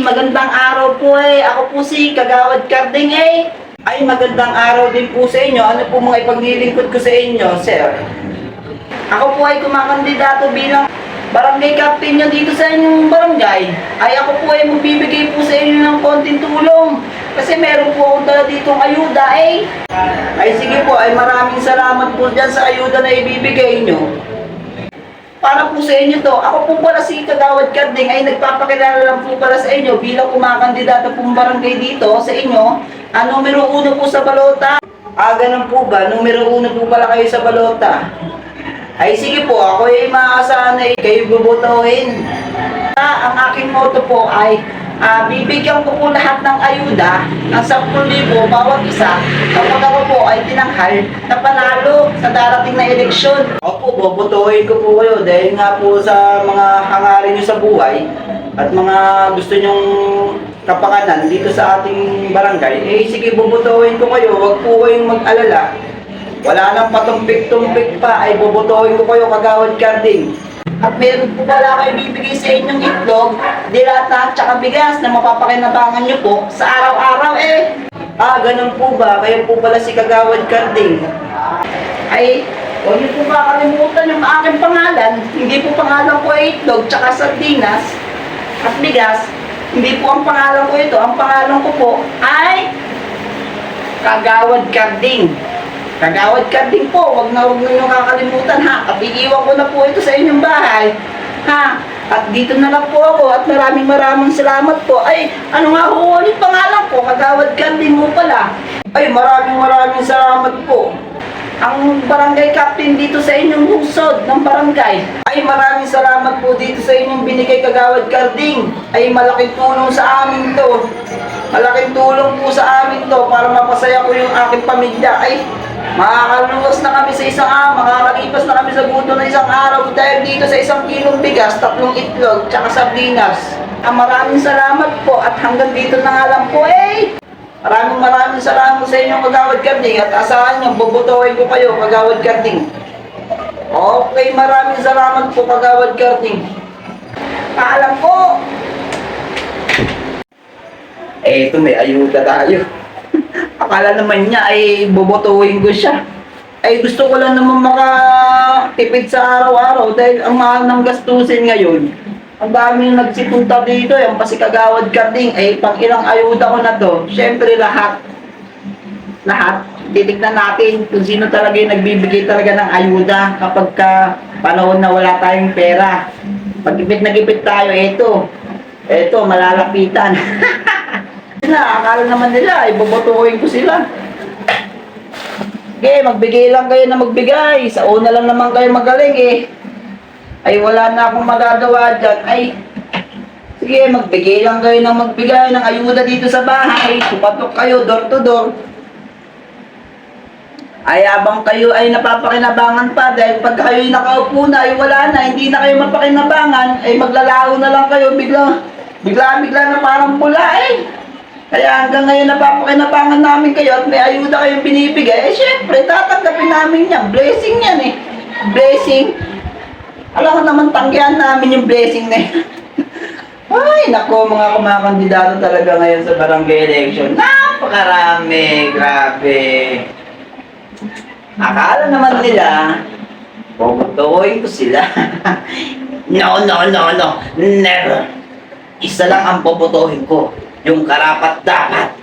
Magandang araw po Ako po si Kagawad Karding Ay, magandang araw din po sa inyo. Ano po mga ipaglilingkod ko sa inyo, sir? Ako po ay kumakandidato bilang barangay captain nyo dito sa inyong barangay. Ay, ako po ay magbibigay po sa inyo ng konting tulong. Kasi meron po akong dala ditong ayuda Ay, sige po, ay maraming salamat po dyan sa ayuda na ibibigay nyo. Para po sa inyo to, ako po pala si Kagawad Karding ay nagpapakilala lang po pala sa inyo bilang kumakandidato pong barangay dito sa inyo. Numero 1 po sa balota. Ganun po ba? Numero 1 po pala kayo sa balota. Ay sige po, ako ay maaasahan na kayo bubutuhin. Ang aking motto po ay bibigyan ko po lahat ng ayuda ng 10,000 bawat isa kapag ako po ay tinanghal na panalo sa darating na eleksyon. Opo, bobotohin ko po kayo dahil nga po sa mga hangarin nyo sa buhay at mga gusto nyong kapakanan dito sa ating barangay. Sige, bobotohin ko kayo. Huwag po kayong mag-alala. Wala nang patumpik-tumpik pa ay bobotohin ko kayo, Kagawad Karding. At meron po pala kayo bibigay sa inyong itlog, dilata, tsaka bigas na mapapakinabangan nyo po sa araw-araw ganun po ba? Kayo po pala si Kagawad Karding. Ay, huwag niyo po ba kalimutan yung aking pangalan. Hindi po pangalan ko ay itlog, tsaka sardinas, at bigas. Hindi po ang pangalan ko ito. Ang pangalan ko po ay Kagawad Karding. Kagawad Karding po, huwag na nyo kakalimutan at iiwan ko na po ito sa inyong bahay at dito na lang po ako at maraming salamat po. Ano nga ho ulit pangalan ko? Kagawad Karding mo pala. Maraming salamat po. Ang barangay captain dito sa inyong lungsod ng barangay. Maraming salamat po dito sa inyong binigay, Kagawad Karding. Malaking tulong sa amin to. Malaking tulong po sa amin to para mapasaya ko yung aking pamilya. Makakaluwas na kami sa makakalipas na kami sa gutom na isang araw dahil dito sa 1 kilong bigas, 3 itlog, tsaka sardinas. Maraming salamat po at hanggang dito na nga lang po Maraming salamat sa inyong, Kagawad Karding, at asahan nyo, bobotohin ko kayo, Kagawad Karding. Okay, maraming salamat po, Kagawad Karding. Paalam po! Ito, may ayuda tayo. Akala naman niya ay bobotohin ko siya. Gusto ko lang naman makatipid sa araw-araw dahil ang mahal ng gastusin ngayon. Ang daming nagsipunta dito, yung pa si Kagawad Karding, pang ilang ayuda ko na to. Siyempre lahat. Titignan natin kung sino talaga yung nagbibigay talaga ng ayuda kapag panahon na wala tayong pera. Pag ipit na ipit tayo, ito, malalapitan. Akala naman nila, bobotohin ko sila. Magbigay lang kayo na magbigay. Sa una lang naman kayo magaling wala na akong magagawa dyan. Sige, magbigay lang kayo ng magbigay ng ayuda dito sa bahay. Pupatok kayo, door to door. Habang kayo ay napapakinabangan pa dahil pag kayo ay nakaupo na, wala na, hindi na kayo mapakinabangan, maglalaho na lang kayo, bigla na parang pula Kaya hanggang ngayon napapakinabangan namin kayo at may ayuda kayong binibigay. Syempre, tatanggapin namin yan. Blessing yan Blessing. Alam ko naman, tanggihan namin yung blessing na yan. Nako, mga kumakandidato talaga ngayon sa barangay election. Napakarami, grabe. Akala naman nila, bobotohin ko sila. No, never. Isa lang ang bobotohin ko. Yung karapat-dapat.